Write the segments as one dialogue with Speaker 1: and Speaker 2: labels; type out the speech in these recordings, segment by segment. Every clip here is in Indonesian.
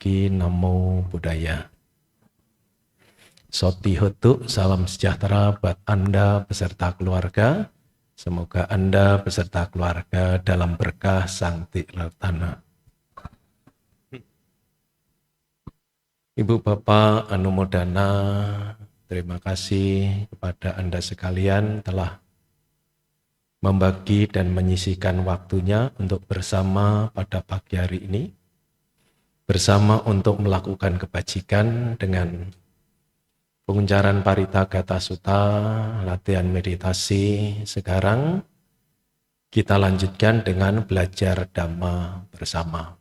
Speaker 1: pagi, Namo Buddhaya. Soti Hotu, salam sejahtera buat Anda beserta keluarga. Semoga Anda beserta keluarga dalam berkah Sang Tilatana. Ibu Bapak Anumodana, terima kasih kepada Anda sekalian telah membagi dan menyisihkan waktunya untuk bersama pada pagi hari ini. Bersama untuk melakukan kebajikan dengan penguncaran Parita Gata Sutta, latihan meditasi. Sekarang kita lanjutkan dengan belajar Dhamma bersama.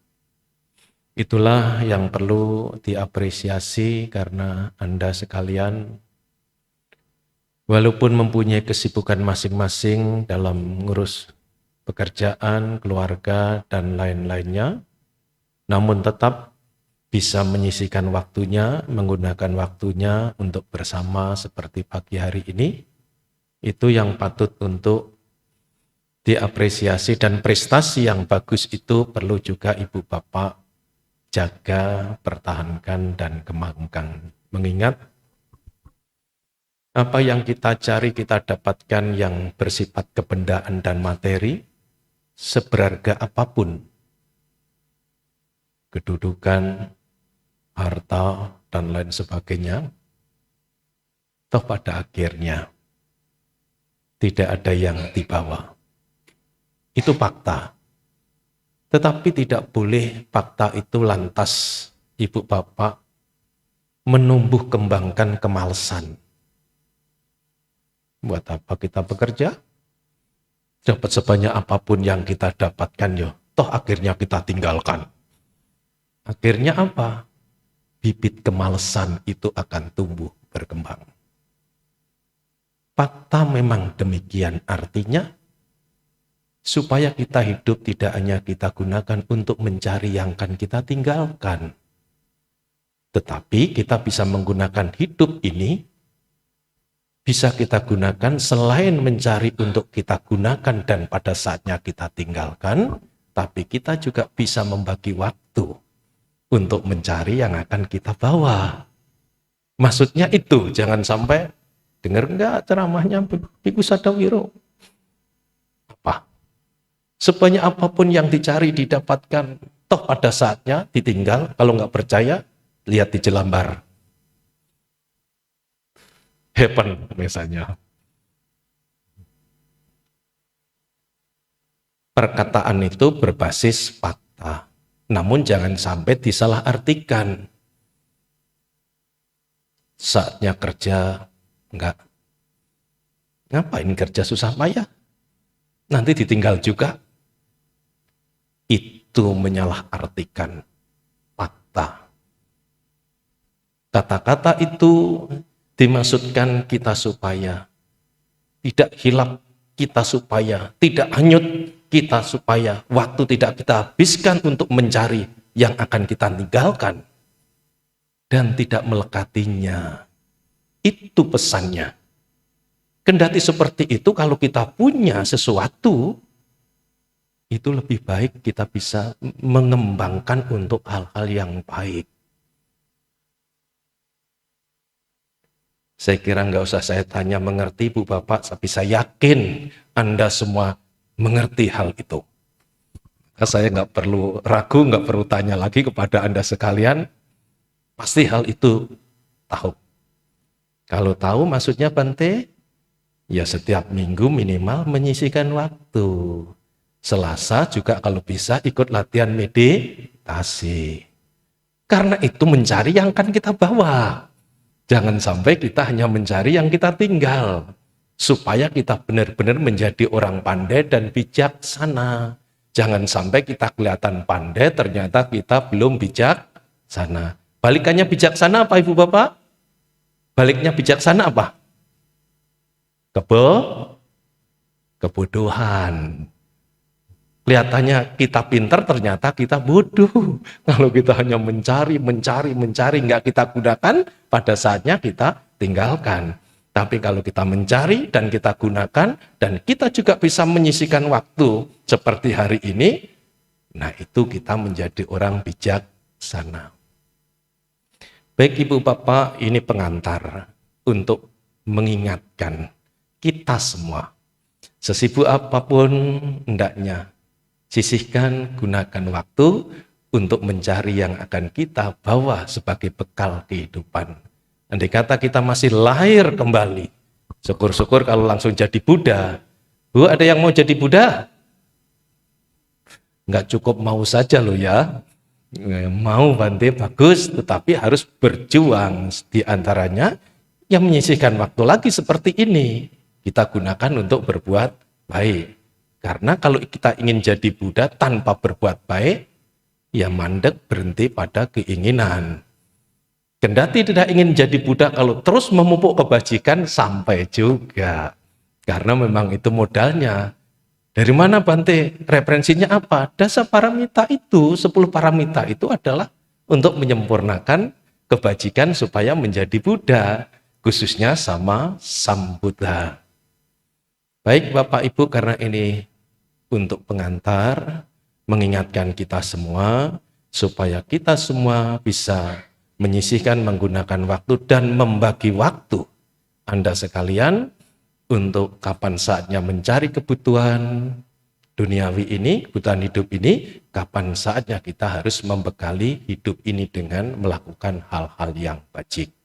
Speaker 1: Itulah yang perlu diapresiasi karena Anda sekalian walaupun mempunyai kesibukan masing-masing dalam ngurus pekerjaan, keluarga, dan lain-lainnya, namun tetap bisa menyisihkan waktunya, menggunakan waktunya untuk bersama seperti pagi hari ini. Itu yang patut untuk diapresiasi, dan prestasi yang bagus itu perlu juga Ibu Bapak jaga, pertahankan, dan kembangkan. Mengingat apa yang kita cari, kita dapatkan yang bersifat kebendaan dan materi, seberharga apapun, kedudukan, harta, dan lain sebagainya, toh pada akhirnya tidak ada yang dibawa. Itu fakta. Tetapi tidak boleh fakta itu lantas Ibu Bapak menumbuh kembangkan kemalasan. Buat apa kita bekerja? Dapat sebanyak apapun yang kita dapatkan, ya, toh akhirnya kita tinggalkan. Akhirnya apa? Bibit kemalasan itu akan tumbuh berkembang. Fakta memang demikian, artinya supaya kita hidup tidak hanya kita gunakan untuk mencari yang akan kita tinggalkan, tetapi kita bisa menggunakan hidup ini, bisa kita gunakan selain mencari untuk kita gunakan dan pada saatnya kita tinggalkan, tapi kita juga bisa membagi waktu untuk mencari yang akan kita bawa. Maksudnya itu, jangan sampai dengar enggak ceramahnya Biku Sadawiro. Apa? Sebanyak apapun yang dicari didapatkan, toh pada saatnya ditinggal. Kalau nggak percaya, lihat di Jelambar. Happen misalnya. Perkataan itu berbasis fakta, namun jangan sampai disalahartikan. Saatnya kerja, enggak. Ngapain kerja susah payah? Nanti ditinggal juga. Itu menyalahartikan fakta. Kata-kata itu dimaksudkan kita supaya tidak hilap, kita supaya tidak hanyut, kita supaya waktu tidak kita habiskan untuk mencari yang akan kita tinggalkan dan tidak melekatinya. Itu pesannya. Kendati seperti itu, kalau kita punya sesuatu, itu lebih baik kita bisa mengembangkan untuk hal-hal yang baik. Saya kira nggak usah saya tanya mengerti Bu Bapak, tapi saya yakin Anda semua mengerti hal itu. Saya nggak perlu ragu, nggak perlu tanya lagi kepada Anda sekalian, pasti hal itu tahu. Kalau tahu maksudnya Bante, ya setiap minggu minimal menyisihkan waktu. Selasa juga kalau bisa ikut latihan meditasi. Karena itu mencari yang akan kita bawa. Jangan sampai kita hanya mencari yang kita tinggal. Supaya kita benar-benar menjadi orang pandai dan bijaksana. Jangan sampai kita kelihatan pandai, ternyata kita belum bijaksana. Balikannya bijaksana apa Ibu Bapak? Baliknya bijaksana apa? Kebodohan. Kelihatannya kita pintar, ternyata kita bodoh. Kalau kita hanya mencari, nggak kita gunakan, pada saatnya kita tinggalkan. Tapi kalau kita mencari dan kita gunakan, dan kita juga bisa menyisihkan waktu seperti hari ini, nah itu kita menjadi orang bijaksana. Baik Ibu Bapak, ini pengantar untuk mengingatkan kita semua. Sesibuk apapun hendaknya, sisihkan, gunakan waktu untuk mencari yang akan kita bawa sebagai bekal kehidupan. Andai kata kita masih lahir kembali, syukur-syukur kalau langsung jadi Buddha. Bu, ada yang mau jadi Buddha? Nggak cukup mau saja loh ya. Mau Bante bagus, tetapi harus berjuang. Di antaranya yang menyisihkan waktu lagi seperti ini, kita gunakan untuk berbuat baik. Karena kalau kita ingin jadi Buddha tanpa berbuat baik, ya mandek berhenti pada keinginan. Kendati tidak ingin jadi Buddha, kalau terus memupuk kebajikan sampai juga. Karena memang itu modalnya. Dari mana Bante? Referensinya apa? Dasa paramita itu, 10 paramita itu adalah untuk menyempurnakan kebajikan supaya menjadi Buddha, khususnya sama Sambuddha. Baik Bapak Ibu, karena ini untuk pengantar, mengingatkan kita semua, supaya kita semua bisa menyisihkan, menggunakan waktu, dan membagi waktu Anda sekalian, untuk kapan saatnya mencari kebutuhan duniawi ini, kebutuhan hidup ini, kapan saatnya kita harus membekali hidup ini dengan melakukan hal-hal yang baik.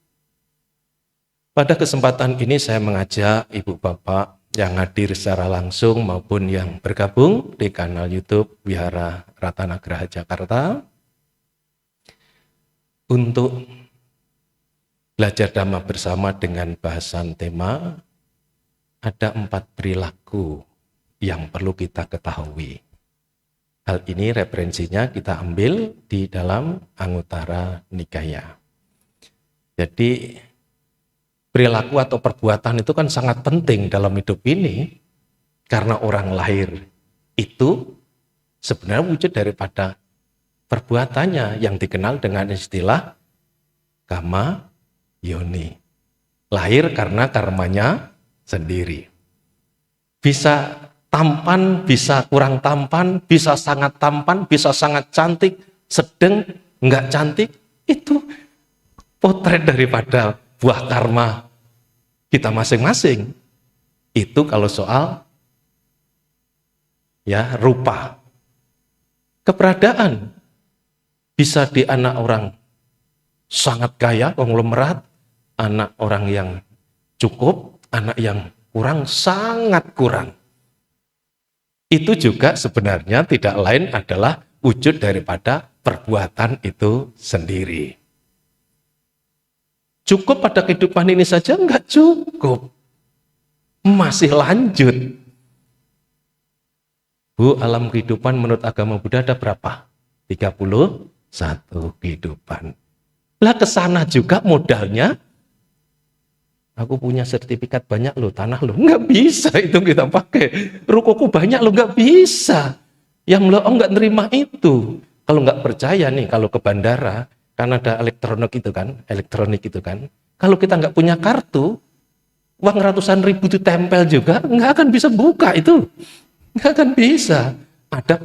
Speaker 1: Pada kesempatan ini saya mengajak Ibu Bapak yang hadir secara langsung maupun yang bergabung di kanal YouTube Wihara Ratanagraha Jakarta untuk belajar Dhamma bersama dengan bahasan tema ada 4 perilaku yang perlu kita ketahui. Hal ini referensinya kita ambil di dalam Anguttara Nikaya. Jadi perilaku atau perbuatan itu kan sangat penting dalam hidup ini, karena orang lahir itu sebenarnya wujud daripada perbuatannya yang dikenal dengan istilah kama yoni. Lahir karena karmanya sendiri. Bisa tampan, bisa kurang tampan, bisa sangat tampan, bisa sangat cantik, sedang, enggak cantik. Itu potret daripada buah karma kita masing-masing. Itu kalau soal ya rupa. Keberadaan bisa di anak orang sangat kaya, konglomerat, anak orang yang cukup, anak yang kurang, sangat kurang. Itu juga sebenarnya tidak lain adalah wujud daripada perbuatan itu sendiri. Cukup pada kehidupan ini saja enggak cukup. Masih lanjut. Bu, alam kehidupan menurut agama Buddha ada berapa? 31 kehidupan. Lah kesana juga modalnya, aku punya sertifikat banyak loh, tanah loh. Nggak bisa itu kita pakai. Rukoku banyak loh, nggak bisa. Yang lo nggak nerima itu. Kalau nggak percaya nih, kalau ke bandara, kan ada elektronik itu kan. Kalau kita nggak punya kartu, uang ratusan ribu itu tempel juga, nggak akan bisa buka itu. Nggak akan bisa. Ada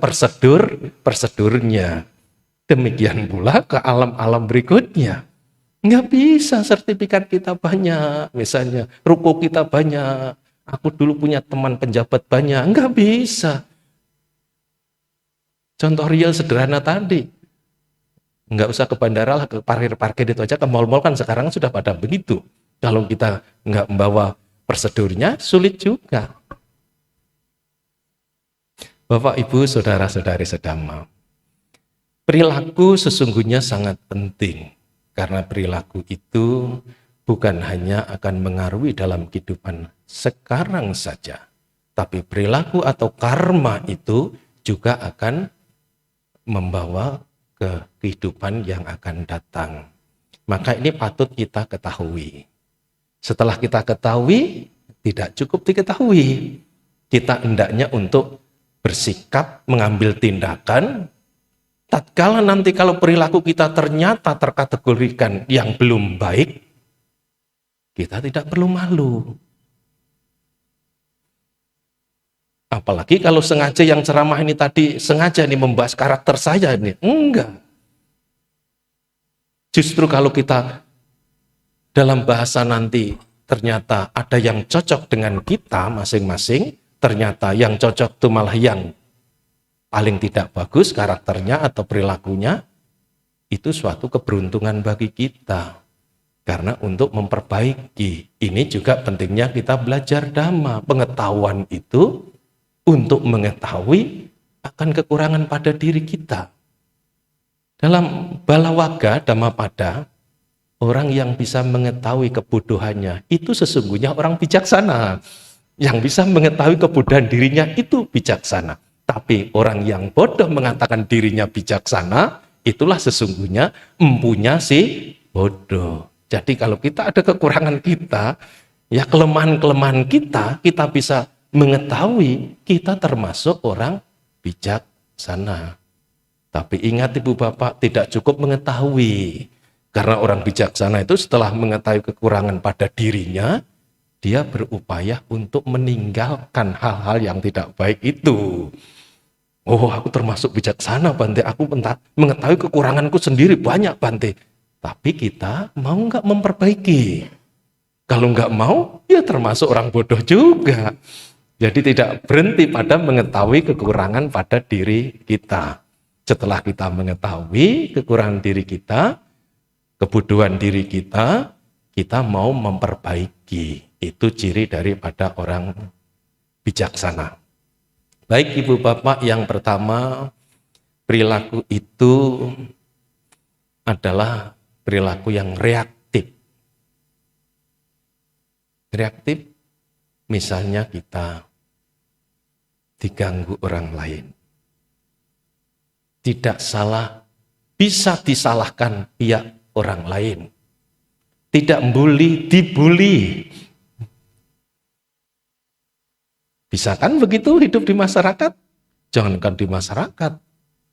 Speaker 1: prosedurnya. Demikian pula ke alam-alam berikutnya. Nggak bisa sertifikat kita banyak, misalnya ruko kita banyak, aku dulu punya teman penjabat banyak, nggak bisa. Contoh real sederhana tadi, nggak usah ke bandara lah, ke parkir itu aja, ke mal-mal kan sekarang sudah pada begitu. Kalau kita nggak membawa prosedurnya, sulit juga. Bapak, Ibu, saudara-saudari sedama, perilaku sesungguhnya sangat penting. Karena perilaku itu bukan hanya akan mengaruhi dalam kehidupan sekarang saja, tapi perilaku atau karma itu juga akan membawa ke kehidupan yang akan datang. Maka ini patut kita ketahui. Setelah kita ketahui, tidak cukup diketahui. Kita hendaknya untuk bersikap, mengambil tindakan. Tatkala nanti kalau perilaku kita ternyata terkategorikan yang belum baik, kita tidak perlu malu. Apalagi kalau sengaja yang ceramah ini tadi, sengaja nih membahas karakter saya ini. Enggak. Justru kalau kita dalam bahasa nanti ternyata ada yang cocok dengan kita masing-masing, ternyata yang cocok itu malah yang paling tidak bagus karakternya atau perilakunya, itu suatu keberuntungan bagi kita. Karena untuk memperbaiki, ini juga pentingnya kita belajar Dhamma. Pengetahuan itu untuk mengetahui akan kekurangan pada diri kita. Dalam Balawaga Dhammapada, orang yang bisa mengetahui kebodohannya itu sesungguhnya orang bijaksana. Yang bisa mengetahui kebodohan dirinya itu bijaksana. Tapi orang yang bodoh mengatakan dirinya bijaksana, itulah sesungguhnya empunya si bodoh. Jadi kalau kita ada kekurangan kita, ya kelemahan-kelemahan kita, kita bisa mengetahui kita termasuk orang bijaksana. Tapi ingat Ibu Bapak, tidak cukup mengetahui. Karena orang bijaksana itu setelah mengetahui kekurangan pada dirinya, dia berupaya untuk meninggalkan hal-hal yang tidak baik itu. Oh, aku termasuk bijaksana, Bante. Aku mengetahui kekuranganku sendiri banyak, Bante. Tapi kita mau nggak memperbaiki? Kalau nggak mau, ya termasuk orang bodoh juga. Jadi tidak berhenti pada mengetahui kekurangan pada diri kita. Setelah kita mengetahui kekurangan diri kita, kebodohan diri kita, kita mau memperbaiki. Itu ciri daripada orang bijaksana. Baik Ibu Bapak, yang pertama, perilaku itu adalah perilaku yang reaktif. Reaktif, misalnya kita diganggu orang lain. Tidak salah, bisa disalahkan pihak orang lain. Tidak membuli, dibuli. Bisa kan begitu hidup di masyarakat? Jangankan di masyarakat,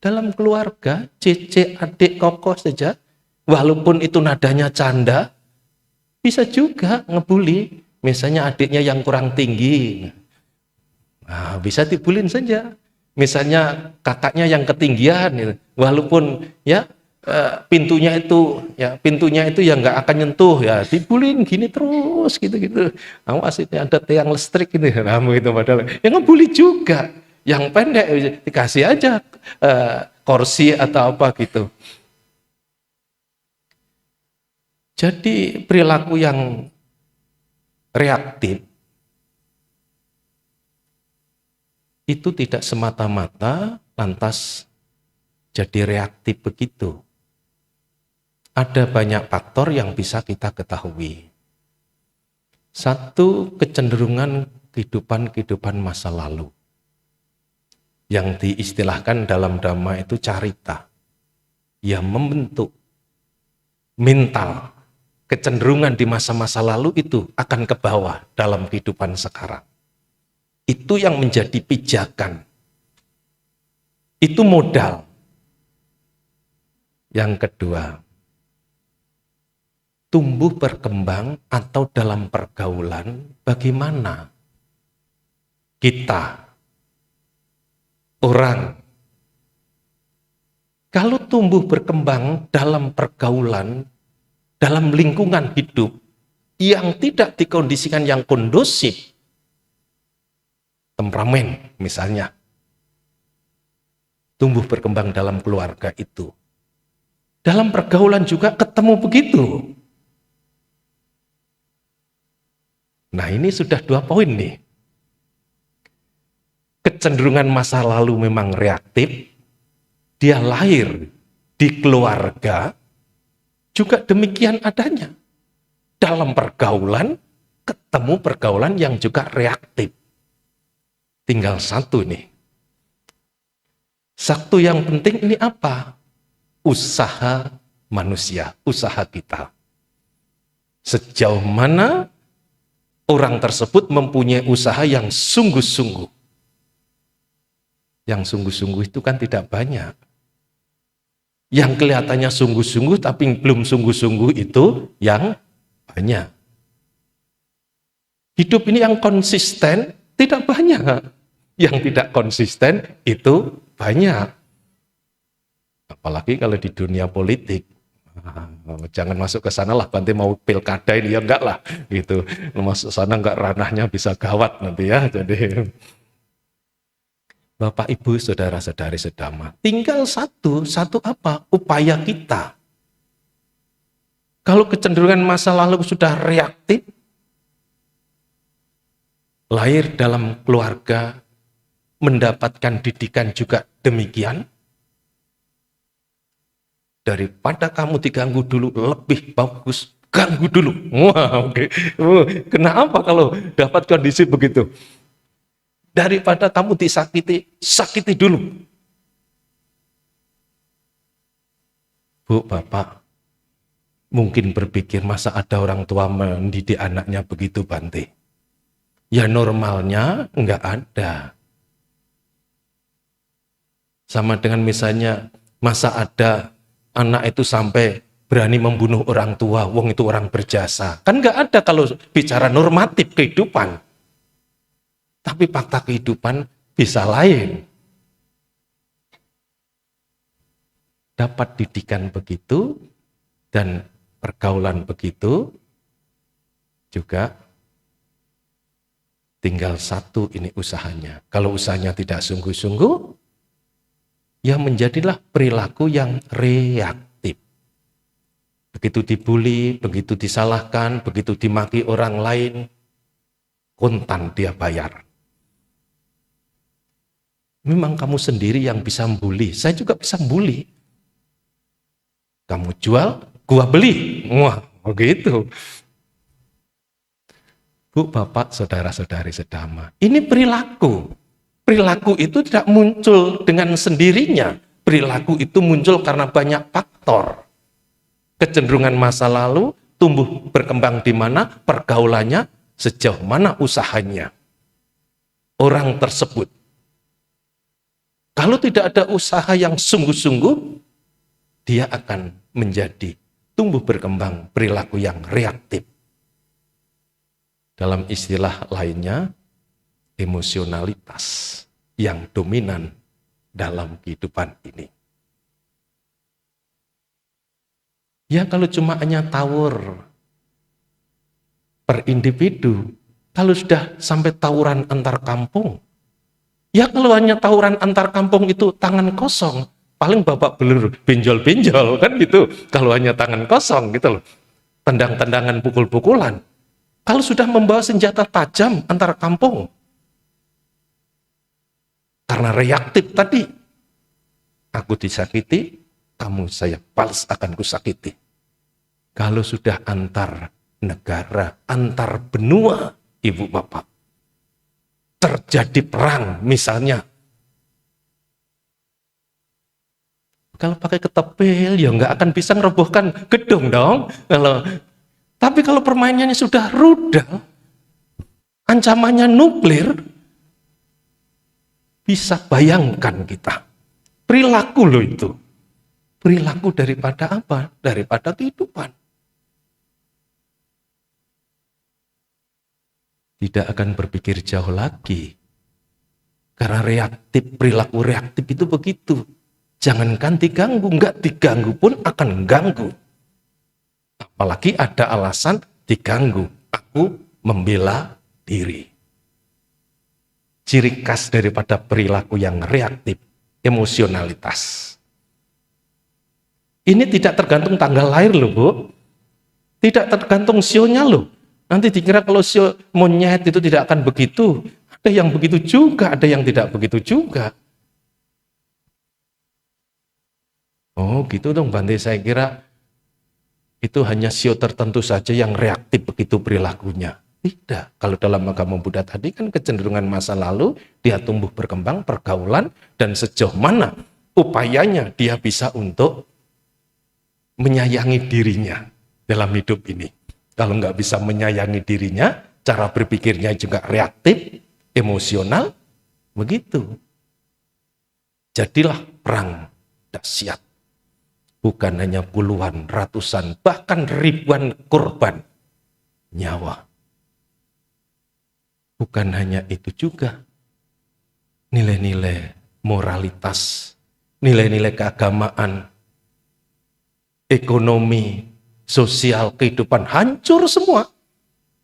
Speaker 1: dalam keluarga, cece, adik, koko saja, walaupun itu nadanya canda, bisa juga ngebuli. Misalnya adiknya yang kurang tinggi, nah, bisa dibulin saja. Misalnya kakaknya yang ketinggian, walaupun ya pintunya itu ya nggak akan nyentuh, ya dibulin gini terus gitu. Awas ini ada tiang listrik ini, kamu itu padahal yang ngebuli juga. Yang pendek dikasih aja kursi atau apa gitu. Jadi perilaku yang reaktif itu tidak semata-mata lantas jadi reaktif begitu. Ada banyak faktor yang bisa kita ketahui. Satu, kecenderungan kehidupan masa lalu. Yang diistilahkan dalam Dhamma itu carita. Yang membentuk mental, kecenderungan di masa-masa lalu itu akan ke bawah dalam kehidupan sekarang. Itu yang menjadi pijakan. Itu modal. Yang kedua, tumbuh berkembang atau dalam pergaulan, bagaimana kita, orang, kalau tumbuh berkembang dalam pergaulan, dalam lingkungan hidup yang tidak dikondisikan yang kondusif, temperamen misalnya, tumbuh berkembang dalam keluarga itu. Dalam pergaulan juga ketemu begitu. Nah, ini sudah 2 poin nih. Kecenderungan masa lalu memang reaktif, dia lahir di keluarga, juga demikian adanya. Dalam pergaulan, ketemu pergaulan yang juga reaktif. Tinggal satu nih. Satu yang penting ini apa? Usaha manusia, usaha kita. Sejauh mana orang tersebut mempunyai usaha yang sungguh-sungguh. Yang sungguh-sungguh itu kan tidak banyak. Yang kelihatannya sungguh-sungguh tapi belum sungguh-sungguh itu yang banyak. Hidup ini yang konsisten tidak banyak. Yang tidak konsisten itu banyak. Apalagi kalau di dunia politik, Jangan masuk ke sana lah, Bante mau pilkada ini ya enggak lah, gitu. Masuk sana enggak, ranahnya bisa gawat nanti ya. Jadi Bapak Ibu saudara-saudari sedama, tinggal satu apa? Upaya kita. Kalau kecenderungan masa lalu sudah reaktif, lahir dalam keluarga, mendapatkan didikan juga demikian, daripada kamu diganggu dulu, lebih bagus ganggu dulu. Wah, oke. Kenapa kalau dapat kondisi begitu? Daripada kamu disakiti, sakiti dulu. Bu, Bapak, mungkin berpikir masa ada orang tua mendidik anaknya begitu, Bante? Ya normalnya enggak ada. Sama dengan misalnya masa ada anak itu sampai berani membunuh orang tua, wong itu orang berjasa. Kan enggak ada kalau bicara normatif kehidupan. Tapi fakta kehidupan bisa lain. Dapat didikan begitu dan pergaulan begitu, juga tinggal satu ini usahanya. Kalau usahanya tidak sungguh-sungguh, ya menjadilah perilaku yang reaktif. Begitu dibully, begitu disalahkan, begitu dimaki orang lain, kontan dia bayar. Memang kamu sendiri yang bisa membuli, saya juga bisa membuli. Kamu jual, gua beli. Wah, begitu. Bu, Bapak, saudara-saudari sedama, ini perilaku. Perilaku itu tidak muncul dengan sendirinya. Perilaku itu muncul karena banyak faktor. Kecenderungan masa lalu, tumbuh berkembang di mana, pergaulannya, sejauh mana usahanya. Orang tersebut. Kalau tidak ada usaha yang sungguh-sungguh, dia akan menjadi tumbuh berkembang perilaku yang reaktif. Dalam istilah lainnya, emosionalitas yang dominan dalam kehidupan ini. Ya kalau cuma hanya tawur per individu, kalau sudah sampai tawuran antar kampung, ya kalau hanya tawuran antar kampung itu tangan kosong, paling babak belur, benjol-benjol kan gitu. Kalau hanya tangan kosong gitu loh, tendang-tendangan, pukul-pukulan. Kalau sudah membawa senjata tajam antar kampung, karena reaktif tadi, aku disakiti, kamu saya balas akan kusakiti. Kalau sudah antar negara, antar benua, Ibu Bapak, terjadi perang misalnya, kalau pakai ketepil ya nggak akan bisa merobohkan gedung dong. Tapi kalau permainannya sudah rudal, ancamannya nuklir, bisa bayangkan kita. Perilaku loh itu. Perilaku daripada apa? Daripada kehidupan. Tidak akan berpikir jauh lagi. Karena reaktif, perilaku reaktif itu begitu. Jangankan diganggu, enggak diganggu pun akan ganggu. Apalagi ada alasan diganggu. Aku membela diri. Ciri khas daripada perilaku yang reaktif, emosionalitas. Ini tidak tergantung tanggal lahir loh, Bu. Tidak tergantung sionya loh. Nanti dikira kalau sio monyet itu tidak akan begitu. Ada yang begitu juga, ada yang tidak begitu juga. Oh gitu dong Bante, saya kira itu hanya sio tertentu saja yang reaktif begitu perilakunya. Tidak, kalau dalam agama Buddha tadi kan kecenderungan masa lalu, dia tumbuh berkembang, pergaulan, dan sejauh mana upayanya dia bisa untuk menyayangi dirinya dalam hidup ini. Kalau nggak bisa menyayangi dirinya, cara berpikirnya juga reaktif, emosional, begitu. Jadilah perang dahsyat. Bukan hanya puluhan, ratusan, bahkan ribuan korban nyawa. Bukan hanya itu juga. Nilai-nilai moralitas, nilai-nilai keagamaan ekonomi, sosial, kehidupan hancur semua.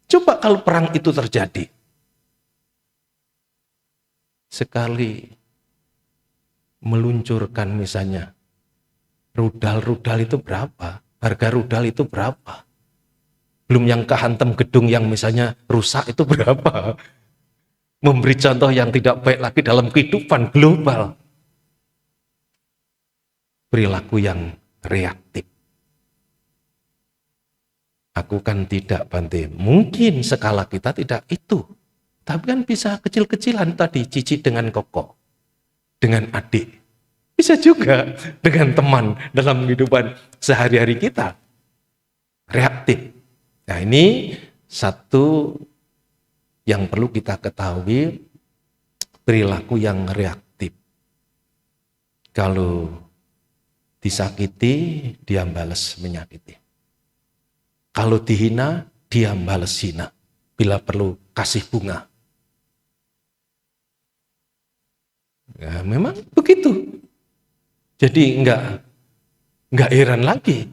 Speaker 1: Coba kalau perang itu terjadi. Sekali meluncurkan misalnya, rudal-rudal itu berapa? Harga rudal itu berapa? Belum yang kehantam gedung yang misalnya rusak itu berapa? Memberi contoh yang tidak baik lagi dalam kehidupan global. Perilaku yang reaktif. Aku kan tidak, Bante. Mungkin skala kita tidak itu. Tapi kan bisa kecil-kecilan tadi, cicit dengan koko. Dengan adik. Bisa juga dengan teman dalam kehidupan sehari-hari kita. Reaktif. Nah ini satu yang perlu kita ketahui, perilaku yang reaktif. Kalau disakiti, dia balas menyakiti. Kalau dihina, dia balas hina. Bila perlu, kasih bunga. Ya, memang begitu. Jadi enggak heran lagi.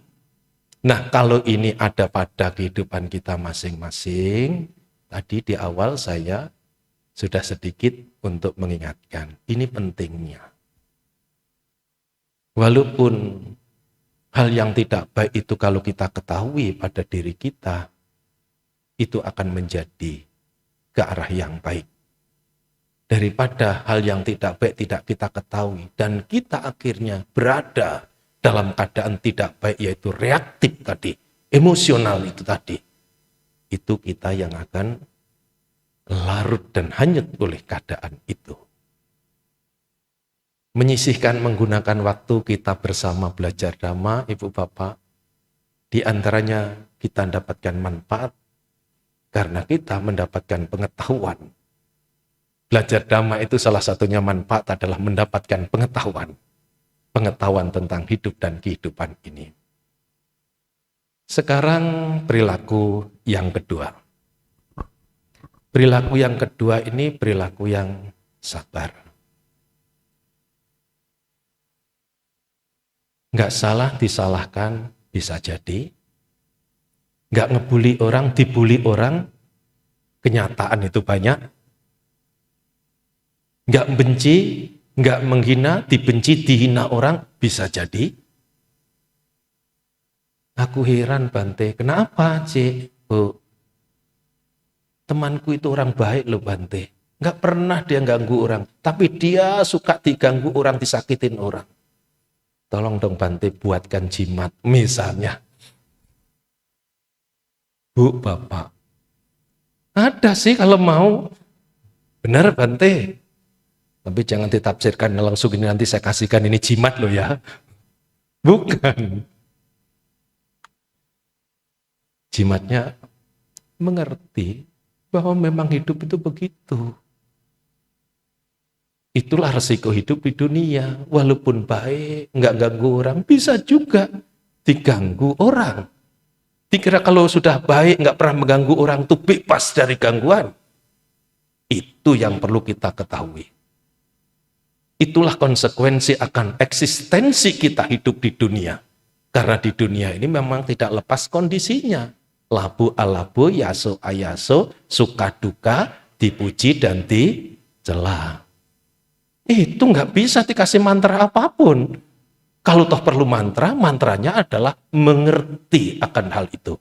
Speaker 1: Nah, kalau ini ada pada kehidupan kita masing-masing, tadi di awal saya sudah sedikit untuk mengingatkan. Ini pentingnya. Walaupun hal yang tidak baik itu kalau kita ketahui pada diri kita, itu akan menjadi ke arah yang baik. Daripada hal yang tidak baik tidak kita ketahui, dan kita akhirnya berada dalam keadaan tidak baik, yaitu reaktif tadi, emosional itu tadi. Itu kita yang akan larut dan hanyut oleh keadaan itu. Menyisihkan menggunakan waktu kita bersama belajar Dhamma, Ibu Bapak, di antaranya kita mendapatkan manfaat karena kita mendapatkan pengetahuan. Belajar Dhamma itu salah satunya manfaat adalah mendapatkan pengetahuan. Pengetahuan tentang hidup dan kehidupan ini. Sekarang perilaku yang kedua. Perilaku yang kedua ini perilaku yang sabar. Nggak salah disalahkan bisa jadi. Nggak ngebully orang, dibully orang. Kenyataan itu banyak. Nggak benci, nggak menghina, dibenci, dihina orang, bisa jadi. Aku heran, Bante, kenapa Cik? Bu, temanku itu orang baik loh, Bante. Nggak pernah dia ganggu orang, tapi dia suka diganggu orang, disakitin orang. Tolong dong Bante buatkan jimat, misalnya. Bu, Bapak, ada sih kalau mau. Benar Bante. Tapi jangan ditafsirkan langsung ini nanti saya kasihkan ini jimat loh ya. Bukan. Jimatnya mengerti bahwa memang hidup itu begitu. Itulah resiko hidup di dunia. Walaupun baik, nggak ganggu orang, bisa juga diganggu orang. Dikira kalau sudah baik, nggak pernah mengganggu orang, itu bebas dari gangguan. Itu yang perlu kita ketahui. Itulah konsekuensi akan eksistensi kita hidup di dunia. Karena di dunia ini memang tidak lepas kondisinya. Labu alabu, yaso ayaso, suka duka, dipuji dan dicela. Itu nggak bisa dikasih mantra apapun. Kalau toh perlu mantra, mantranya adalah mengerti akan hal itu.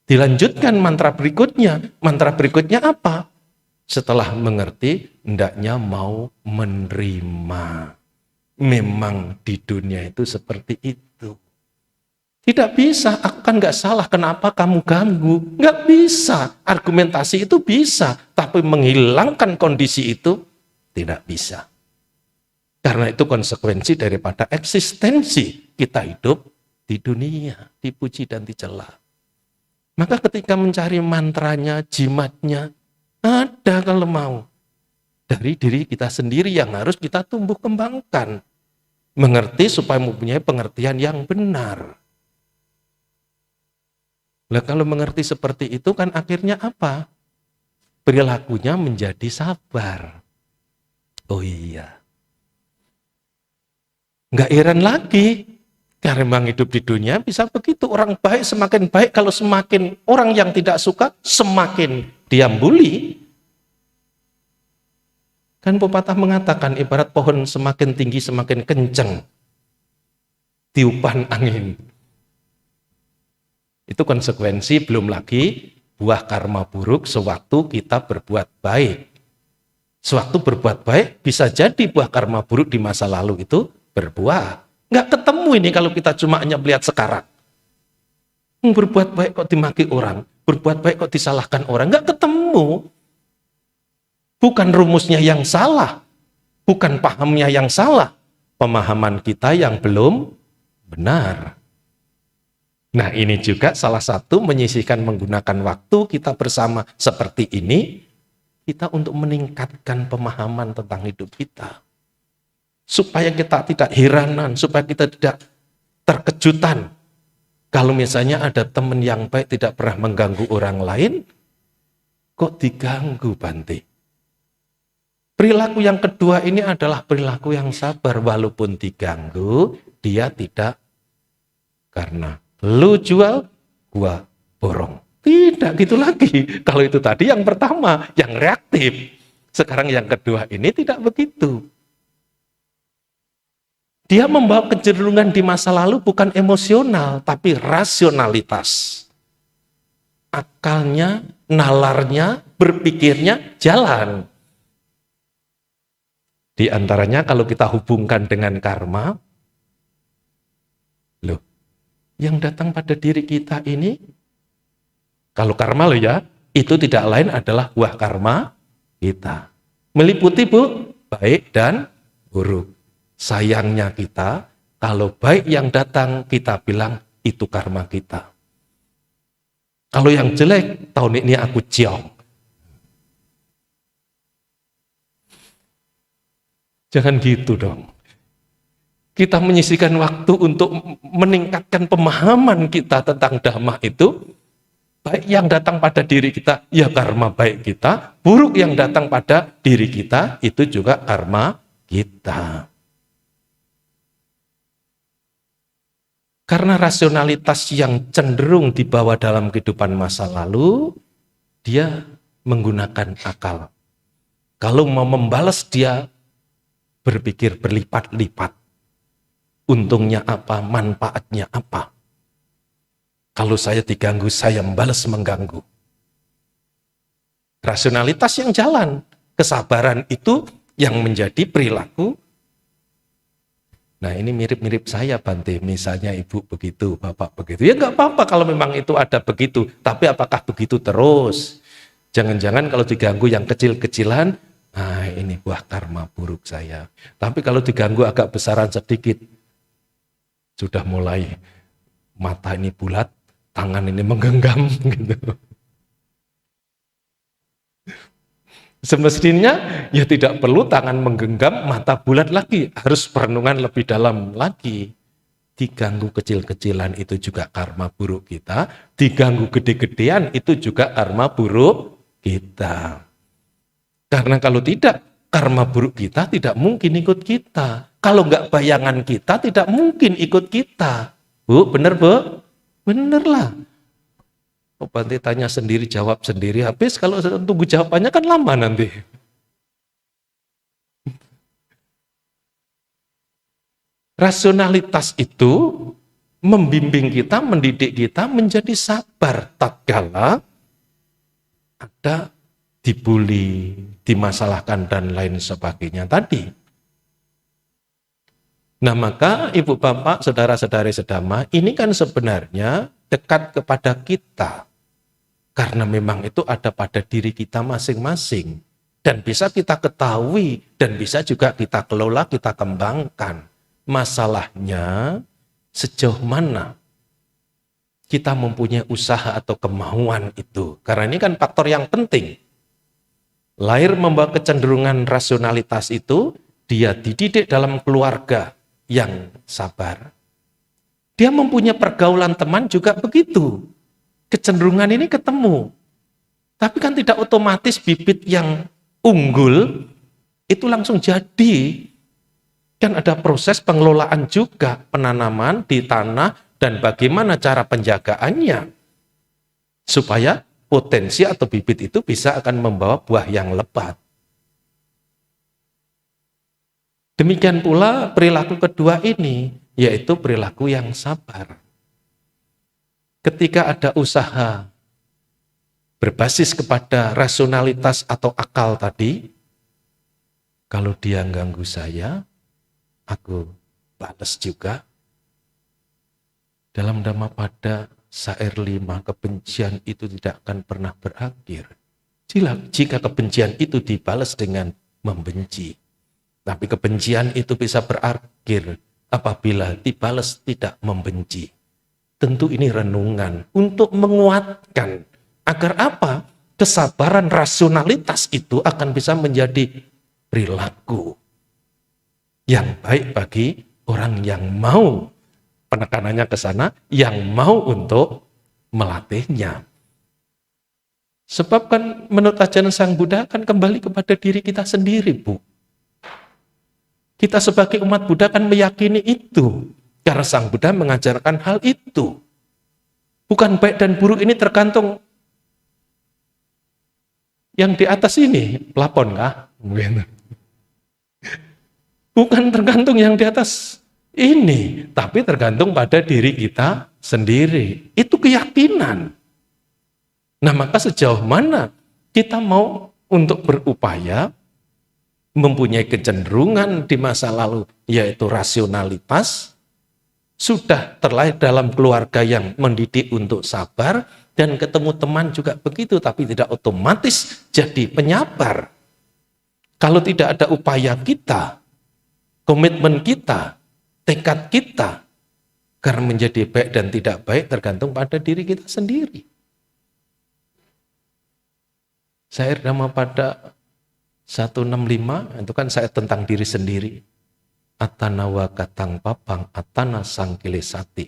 Speaker 1: Dilanjutkan mantra berikutnya. Mantra berikutnya apa? Setelah mengerti, hendaknya mau menerima. Memang di dunia itu seperti itu. Tidak bisa, aku kan nggak salah, kenapa kamu ganggu? Nggak bisa, argumentasi itu bisa, tapi menghilangkan kondisi itu tidak bisa. Karena itu konsekuensi daripada eksistensi kita hidup di dunia, dipuji dan dicela. Maka ketika mencari mantranya, jimatnya, ada kalau mau. Dari diri kita sendiri yang harus kita tumbuh kembangkan. Mengerti supaya mempunyai pengertian yang benar. Nah kalau mengerti seperti itu kan akhirnya apa? Perilakunya menjadi sabar. Oh iya. Nggak heran lagi. Karena memang hidup di dunia bisa begitu. Orang baik semakin baik, kalau semakin orang yang tidak suka, semakin dia bully. Kan pepatah mengatakan ibarat pohon semakin tinggi semakin kencang tiupan angin. Itu konsekuensi, belum lagi buah karma buruk sewaktu kita berbuat baik. Sewaktu berbuat baik bisa jadi buah karma buruk di masa lalu itu berbuah. Nggak ketemu ini kalau kita cuma hanya melihat sekarang. Berbuat baik kok dimaki orang, berbuat baik kok disalahkan orang, nggak ketemu. Bukan rumusnya yang salah, bukan pahamnya yang salah, pemahaman kita yang belum benar. Nah, ini juga salah satu menyisihkan menggunakan waktu kita bersama seperti ini, kita untuk meningkatkan pemahaman tentang hidup kita. Supaya kita tidak heranan, supaya kita tidak terkejutan. Kalau misalnya ada teman yang baik tidak pernah mengganggu orang lain, kok diganggu, Bante? Perilaku yang kedua ini adalah perilaku yang sabar. Walaupun diganggu, dia tidak karena lu jual, gua borong. Tidak gitu lagi. Kalau itu tadi yang pertama, yang reaktif. Sekarang yang kedua ini tidak begitu. Dia membawa kecenderungan di masa lalu bukan emosional, tapi rasionalitas. Akalnya, nalarnya, berpikirnya jalan. Di antaranya kalau kita hubungkan dengan karma, loh, yang datang pada diri kita ini, kalau karma loh ya, itu tidak lain adalah buah karma kita. Meliputi baik dan buruk. Sayangnya kita, kalau baik yang datang kita bilang itu karma kita. Kalau yang jelek, tahun ini aku ciong. Jangan gitu dong. Kita menyisihkan waktu untuk meningkatkan pemahaman kita tentang Dhamma itu, baik yang datang pada diri kita, ya karma baik kita, buruk yang datang pada diri kita, itu juga karma kita. Karena rasionalitas yang cenderung dibawa dalam kehidupan masa lalu, dia menggunakan akal. Kalau mau membalas, dia berpikir berlipat-lipat. Untungnya apa, manfaatnya apa. Kalau saya diganggu, saya membalas mengganggu. Rasionalitas yang jalan, kesabaran itu yang menjadi perilaku. Nah, ini mirip-mirip saya, Bante. Misalnya ibu begitu, bapak begitu. Ya nggak apa-apa kalau memang itu ada begitu. Tapi apakah begitu terus? Jangan-jangan kalau diganggu yang kecil-kecilan, nah ini buah karma buruk saya. Tapi kalau diganggu agak besaran sedikit, sudah mulai mata ini bulat, tangan ini menggenggam gitu. Semestinya ya tidak perlu tangan menggenggam, mata bulat lagi, harus perenungan lebih dalam lagi. Diganggu kecil-kecilan itu juga karma buruk kita, diganggu gede-gedean itu juga karma buruk kita. Karena kalau tidak, karma buruk kita tidak mungkin ikut kita. Kalau enggak bayangan kita tidak mungkin ikut kita. Bu, bener Bu? Bener lah. Oh, Bante tanya sendiri, jawab sendiri. Habis kalau tunggu jawabannya kan lama nanti. Rasionalitas itu membimbing kita, mendidik kita menjadi sabar tatkala ada dibully, dimasalahkan dan lain sebagainya tadi. Nah, maka ibu bapak, saudara-saudari sedama, ini kan sebenarnya dekat kepada kita. Karena memang itu ada pada diri kita masing-masing. Dan bisa kita ketahui, dan bisa juga kita kelola, kita kembangkan. Masalahnya, sejauh mana kita mempunyai usaha atau kemauan itu. Karena ini kan faktor yang penting. Lahir membawa kecenderungan rasionalitas itu, dia dididik dalam keluarga yang sabar. Dia mempunyai pergaulan teman juga begitu. Kecenderungan ini ketemu. Tapi kan tidak otomatis bibit yang unggul itu langsung jadi. Kan ada proses pengelolaan juga, penanaman di tanah dan bagaimana cara penjagaannya supaya potensi atau bibit itu bisa akan membawa buah yang lebat. Demikian pula perilaku kedua ini, yaitu perilaku yang sabar. Ketika ada usaha berbasis kepada rasionalitas atau akal tadi, kalau dia ganggu saya, aku balas juga. Dalam Dhammapada Syair 5, kebencian itu tidak akan pernah berakhir. Jika kebencian itu dibalas dengan membenci. Tapi kebencian itu bisa berakhir apabila dibalas tidak membenci. Tentu ini renungan untuk menguatkan. Agar apa? Kesabaran rasionalitas itu akan bisa menjadi perilaku yang baik bagi orang yang mau, penekanannya ke sana, yang mau untuk melatihnya. Sebab kan menurut ajaran Sang Buddha kan kembali kepada diri kita sendiri, Bu. Kita sebagai umat Buddha kan meyakini itu. Karena Sang Buddha mengajarkan hal itu. Bukan baik dan buruk ini tergantung yang di atas ini, pelapon kah? Bukan tergantung yang di atas ini, tapi tergantung pada diri kita sendiri. Itu keyakinan. Nah, maka sejauh mana kita mau untuk berupaya mempunyai kecenderungan di masa lalu, yaitu rasionalitas, sudah terlahir dalam keluarga yang mendidik untuk sabar, dan ketemu teman juga begitu, tapi tidak otomatis jadi penyabar. Kalau tidak ada upaya kita, komitmen kita, tekad kita, karena menjadi baik dan tidak baik tergantung pada diri kita sendiri. Syair Dhammapada 165 itu kan saya tentang diri sendiri. Atana wa katang papang atana sangkilesati.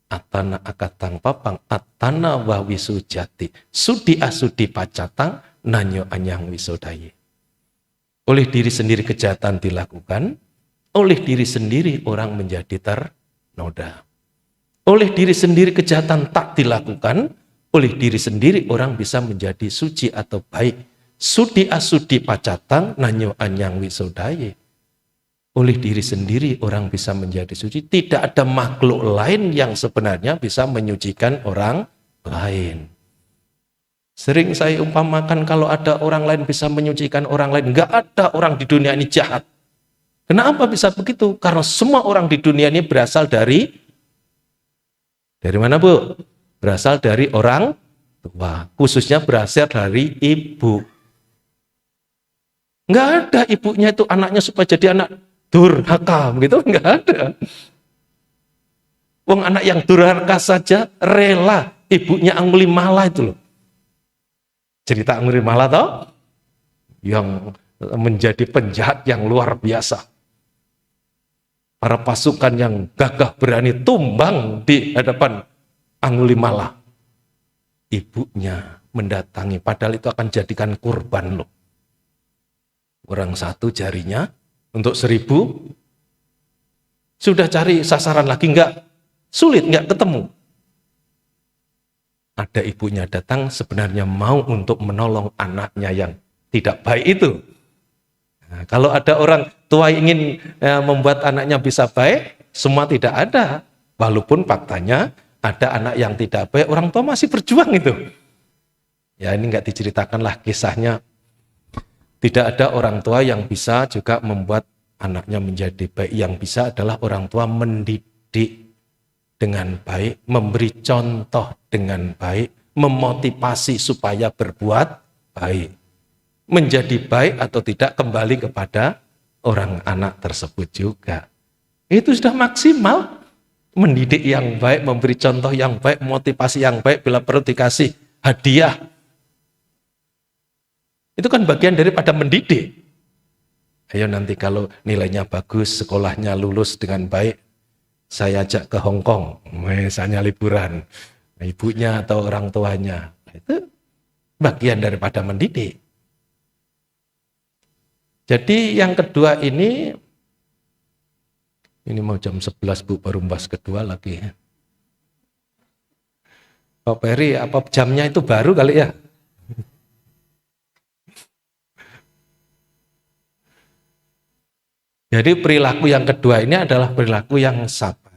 Speaker 1: Atana akatang papang atana wa wisujati. Sudi asudi pacatang nanyo anyang wisodaye. Oleh diri sendiri kejahatan dilakukan, oleh diri sendiri orang menjadi ternoda. Oleh diri sendiri kejahatan tak dilakukan, oleh diri sendiri orang bisa menjadi suci atau baik. Sudi asudi pacatang nanyo anyang wisodaye. Oleh diri sendiri orang bisa menjadi suci. Tidak ada makhluk lain yang sebenarnya bisa menyucikan orang lain. Sering saya umpamakan kalau ada orang lain bisa menyucikan orang lain. Enggak ada orang di dunia ini jahat. Kenapa bisa begitu? Karena semua orang di dunia ini berasal dari mana, Bu? Berasal dari orang tua. Khususnya berasal dari ibu. Enggak ada ibunya itu anaknya supaya jadi anak durhaka, begitu enggak ada. Wong anak yang durhaka saja rela ibunya Angulimala itu loh. Cerita Angulimala toh yang menjadi penjahat yang luar biasa. Para pasukan yang gagah berani tumbang di hadapan Angulimala. Ibunya mendatangi, padahal itu akan jadikan kurban loh. Kurang satu jarinya untuk 1000, sudah cari sasaran lagi, enggak, sulit, enggak ketemu. Ada ibunya datang sebenarnya mau untuk menolong anaknya yang tidak baik itu. Nah, kalau ada orang tua ingin membuat anaknya bisa baik, semua tidak ada. Walaupun faktanya ada anak yang tidak baik, orang tua masih berjuang itu. Ya ini enggak diceritakanlah kisahnya. Tidak ada orang tua yang bisa juga membuat anaknya menjadi baik. Yang bisa adalah orang tua mendidik dengan baik, memberi contoh dengan baik, memotivasi supaya berbuat baik. Menjadi baik atau tidak kembali kepada orang anak tersebut juga. Itu sudah maksimal. Mendidik yang baik, memberi contoh yang baik, motivasi yang baik, bila perlu dikasih hadiah. Itu kan bagian daripada mendidik. Ayo nanti kalau nilainya bagus, sekolahnya lulus dengan baik, saya ajak ke Hong Kong, misalnya liburan. Ibunya atau orang tuanya. Itu bagian daripada mendidik. Jadi yang kedua ini Ini mau jam 11 Bu, baru membahas kedua lagi. Pak Peri, apa jamnya itu baru kali ya? Jadi perilaku yang kedua ini adalah perilaku yang sabar.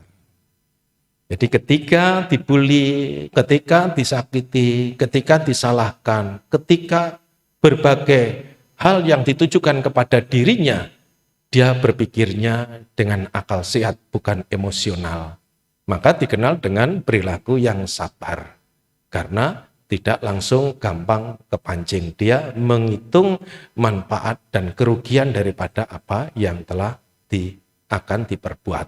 Speaker 1: Jadi ketika dibully, ketika disakiti, ketika disalahkan, ketika berbagai hal yang ditujukan kepada dirinya, dia berpikirnya dengan akal sehat, bukan emosional. Maka dikenal dengan perilaku yang sabar. Karena tidak langsung gampang kepancing. Dia menghitung manfaat dan kerugian daripada apa yang telah akan diperbuat.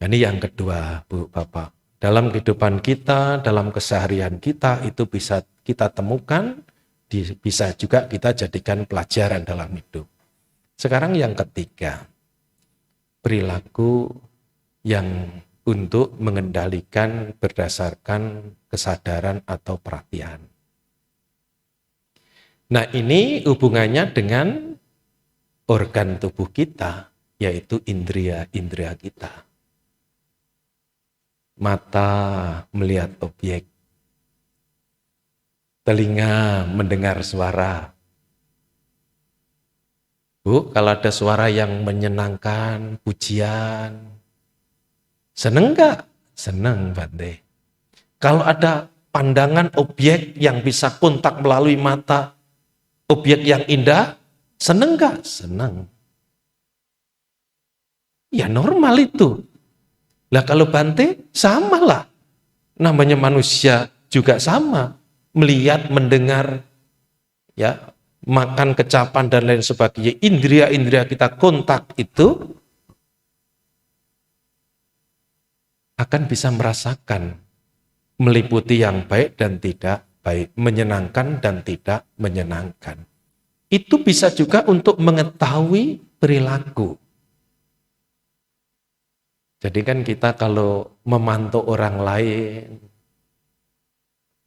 Speaker 1: Ini yang kedua, Bu, Bapak. Dalam kehidupan kita, dalam keseharian kita, itu bisa kita temukan, bisa juga kita jadikan pelajaran dalam hidup. Sekarang yang ketiga, perilaku yang untuk mengendalikan berdasarkan kesadaran atau perhatian. Nah, ini hubungannya dengan organ tubuh kita, yaitu indera-indera kita. Mata melihat objek, telinga mendengar suara. Bu, kalau ada suara yang menyenangkan, pujian, seneng nggak? Seneng, Bante. Kalau ada pandangan objek yang bisa kontak melalui mata, objek yang indah, seneng nggak? Seneng. Ya normal itu. Lah kalau Bante, samalah. Namanya manusia juga sama. Melihat, mendengar, ya, makan, kecapan, dan lain sebagainya. Indria-indria kita kontak itu akan bisa merasakan. Meliputi yang baik dan tidak baik. Menyenangkan dan tidak menyenangkan. Itu bisa juga untuk mengetahui perilaku. Jadi kan kita kalau memantau orang lain,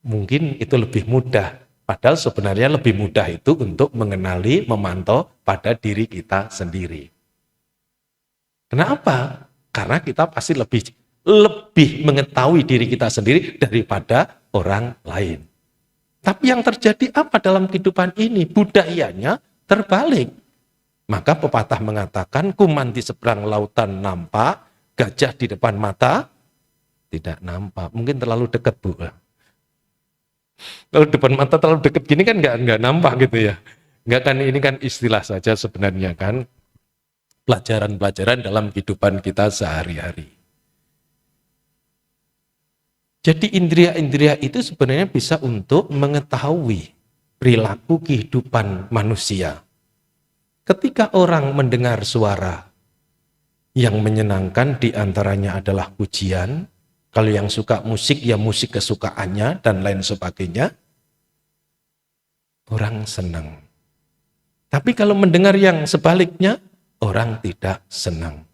Speaker 1: mungkin itu lebih mudah. Padahal sebenarnya lebih mudah itu untuk mengenali, memantau pada diri kita sendiri. Kenapa? Karena kita pasti lebih mengetahui diri kita sendiri daripada orang lain. Tapi yang terjadi apa dalam kehidupan ini? Budayanya terbalik. Maka pepatah mengatakan, kuman di seberang lautan nampak, gajah di depan mata tidak nampak. Mungkin terlalu dekat, Bu. Kalau depan mata terlalu dekat gini kan nggak nampak gitu ya. Nggak kan, ini kan istilah saja sebenarnya kan. Pelajaran-pelajaran dalam kehidupan kita sehari-hari. Jadi indria-indria itu sebenarnya bisa untuk mengetahui perilaku kehidupan manusia. Ketika orang mendengar suara yang menyenangkan, diantaranya adalah pujian. Kalau yang suka musik, ya musik kesukaannya, dan lain sebagainya. Orang senang. Tapi kalau mendengar yang sebaliknya, orang tidak senang.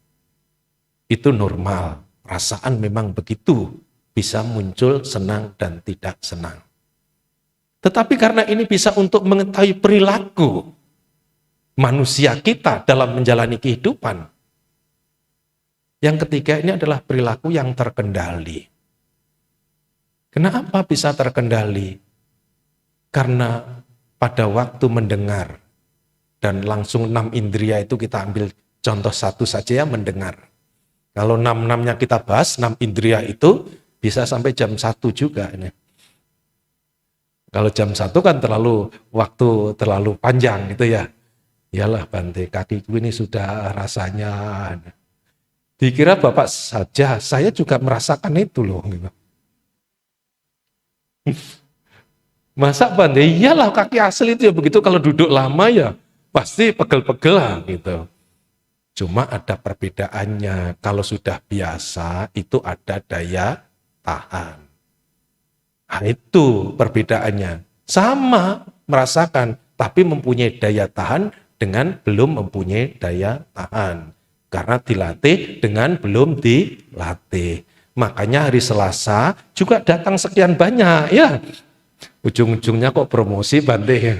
Speaker 1: Itu normal. Perasaan memang begitu. Bisa muncul senang dan tidak senang. Tetapi karena ini bisa untuk mengetahui perilaku manusia kita dalam menjalani kehidupan. Yang ketiga ini adalah perilaku yang terkendali. Kenapa bisa terkendali? Karena pada waktu mendengar, dan langsung 6 indria itu kita ambil contoh satu saja ya, mendengar. Kalau 6-6-nya kita bahas, 6 indria itu bisa sampai jam 1 juga. Ini. Kalau jam 1 kan waktu terlalu panjang gitu ya. Iyalah Bante, kakiku ini sudah rasanya... Dikira Bapak saja, saya juga merasakan itu loh. Gitu. Masa Bante, iyalah kaki asli itu ya begitu, kalau duduk lama ya pasti pegel-pegel lah gitu. Cuma ada perbedaannya, kalau sudah biasa itu ada daya tahan. Nah, itu perbedaannya. Sama merasakan, tapi mempunyai daya tahan dengan belum mempunyai daya tahan. Karena dilatih dengan belum dilatih. Makanya hari Selasa juga datang sekian banyak ya. Ujung-ujungnya kok promosi Bante.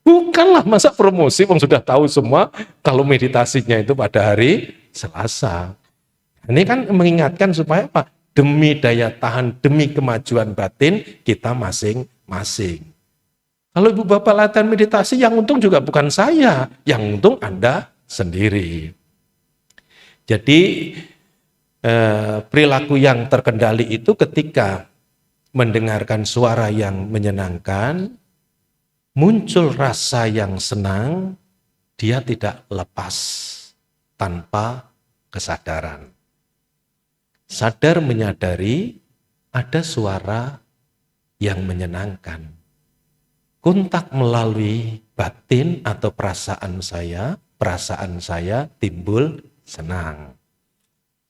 Speaker 1: Bukanlah, masa promosi, wong sudah tahu semua kalau meditasinya itu pada hari Selasa. Ini kan mengingatkan supaya apa? Demi daya tahan, demi kemajuan batin kita masing-masing. Kalau ibu bapak latihan meditasi, yang untung juga bukan saya, yang untung Anda sendiri. Jadi perilaku yang terkendali itu ketika mendengarkan suara yang menyenangkan, muncul rasa yang senang, dia tidak lepas tanpa kesadaran. Sadar menyadari ada suara yang menyenangkan. Kontak melalui batin atau perasaan saya timbul senang.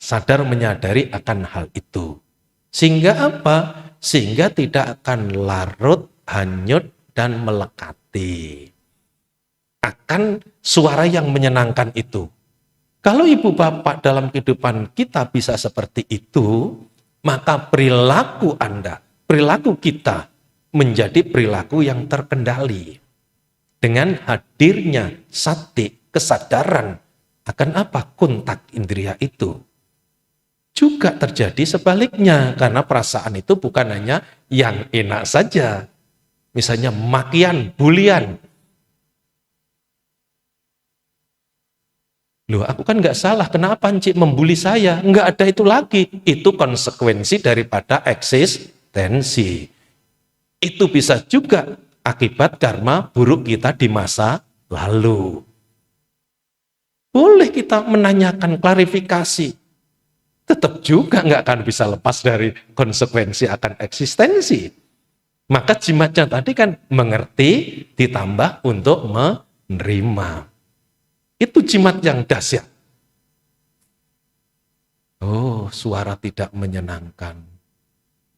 Speaker 1: Sadar menyadari akan hal itu. Sehingga apa? Sehingga tidak akan larut, hanyut, dan melekati akan suara yang menyenangkan itu. Kalau ibu bapak dalam kehidupan kita bisa seperti itu, maka perilaku Anda, perilaku kita menjadi perilaku yang terkendali. Dengan hadirnya sati, kesadaran akan apa? Kontak indria itu. Juga terjadi sebaliknya, karena perasaan itu bukan hanya yang enak saja. Misalnya makian, bulian. Loh, aku kan nggak salah, kenapa Encik membuli saya? Nggak ada itu lagi. Itu konsekuensi daripada eksistensi. Itu bisa juga akibat karma buruk kita di masa lalu. Boleh kita menanyakan klarifikasi. Tetap juga nggak akan bisa lepas dari konsekuensi akan eksistensi. Maka jimatnya tadi kan mengerti ditambah untuk menerima. Itu jimat yang dahsyat. Oh, suara tidak menyenangkan.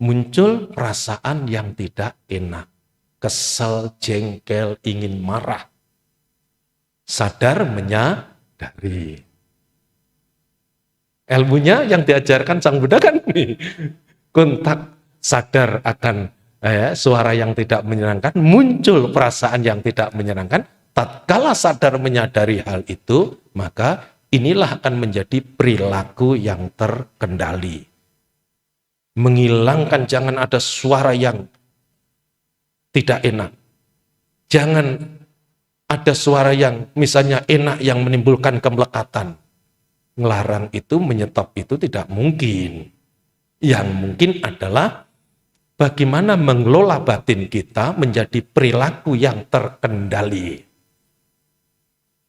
Speaker 1: Muncul perasaan yang tidak enak. Kesel, jengkel, ingin marah. Sadar menyadari. Ilmunya yang diajarkan Sang Buddha kan nih. Kontak sadar akan suara yang tidak menyenangkan, muncul perasaan yang tidak menyenangkan. Tatkala sadar menyadari hal itu, maka inilah akan menjadi perilaku yang terkendali. Menghilangkan, jangan ada suara yang tidak enak. Jangan ada suara yang misalnya enak yang menimbulkan kemelekatan. Ngelarang itu, menyetop itu tidak mungkin. Yang mungkin adalah bagaimana mengelola batin kita menjadi perilaku yang terkendali.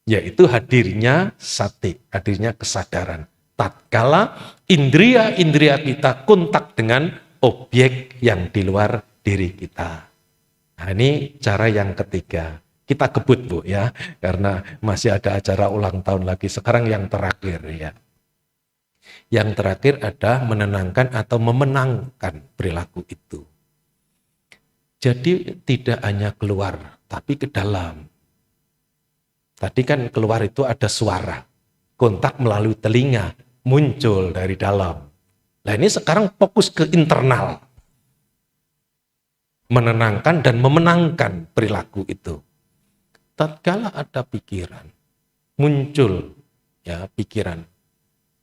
Speaker 1: Yaitu hadirnya sati, hadirnya kesadaran. Tatkala indria-indria kita kontak dengan objek yang di luar diri kita. Nah, ini cara yang ketiga. Kita kebut Bu ya, karena masih ada acara ulang tahun lagi. Sekarang yang terakhir ya. Yang terakhir ada menenangkan atau memenangkan perilaku itu. Jadi tidak hanya keluar, tapi ke dalam. Tadi kan keluar itu ada suara, kontak melalui telinga, muncul dari dalam. Nah ini sekarang fokus ke internal. Menenangkan dan memenangkan perilaku itu. Tatkala ada pikiran, muncul ya pikiran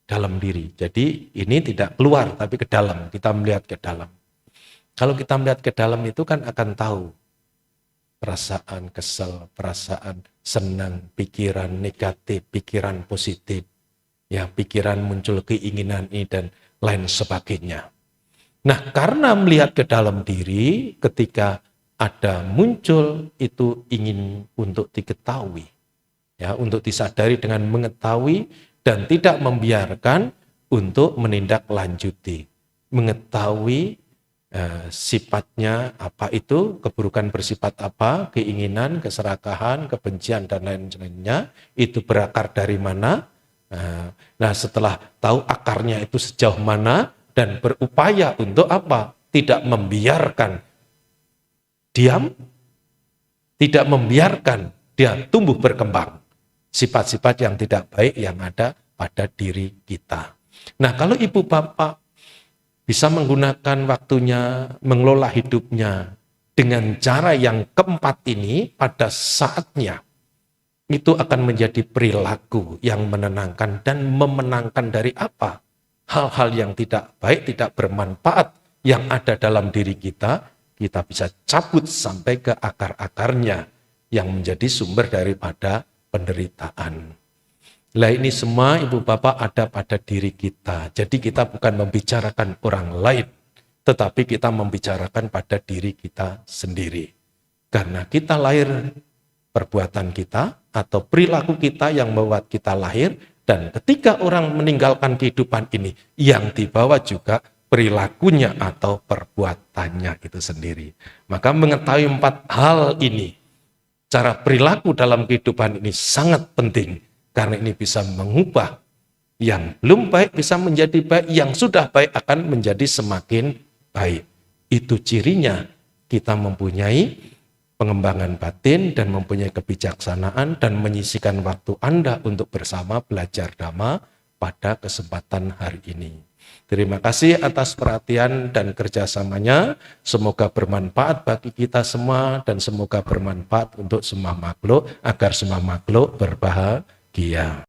Speaker 1: dalam diri. Jadi ini tidak keluar tapi ke dalam, kita melihat ke dalam. Kalau kita melihat ke dalam itu kan akan tahu perasaan kesel, perasaan senang, pikiran negatif, pikiran positif. Ya, pikiran muncul keinginan ini dan lain sebagainya. Nah, karena melihat ke dalam diri ketika ada muncul itu ingin untuk diketahui. Ya, untuk disadari dengan mengetahui dan tidak membiarkan untuk menindaklanjuti. Mengetahui sifatnya apa itu, keburukan bersifat apa, keinginan, keserakahan, kebencian, dan lain-lainnya, itu berakar dari mana. Nah setelah tahu akarnya itu sejauh mana, dan berupaya untuk apa? Tidak membiarkan diam, tidak membiarkan dia tumbuh berkembang. Sifat-sifat yang tidak baik yang ada pada diri kita. Nah kalau ibu bapak bisa menggunakan waktunya, mengelola hidupnya dengan cara yang keempat ini pada saatnya itu akan menjadi perilaku yang menenangkan dan memenangkan dari apa? Hal-hal yang tidak baik, tidak bermanfaat yang ada dalam diri kita bisa cabut sampai ke akar-akarnya yang menjadi sumber daripada penderitaan. Lah ini semua Ibu Bapak ada pada diri kita. Jadi kita bukan membicarakan orang lain, tetapi kita membicarakan pada diri kita sendiri. Karena kita lahir, perbuatan kita atau perilaku kita yang membuat kita lahir, dan ketika orang meninggalkan kehidupan ini, yang dibawa juga perilakunya atau perbuatannya itu sendiri. Maka mengetahui 4 hal ini, cara perilaku dalam kehidupan ini sangat penting, karena ini bisa mengubah yang belum baik bisa menjadi baik, yang sudah baik akan menjadi semakin baik. Itu cirinya kita mempunyai pengembangan batin dan mempunyai kebijaksanaan dan menyisihkan waktu Anda untuk bersama belajar Dhamma pada kesempatan hari ini. Terima kasih atas perhatian dan kerjasamanya. Semoga bermanfaat bagi kita semua dan semoga bermanfaat untuk semua makhluk agar semua makhluk berbahagia.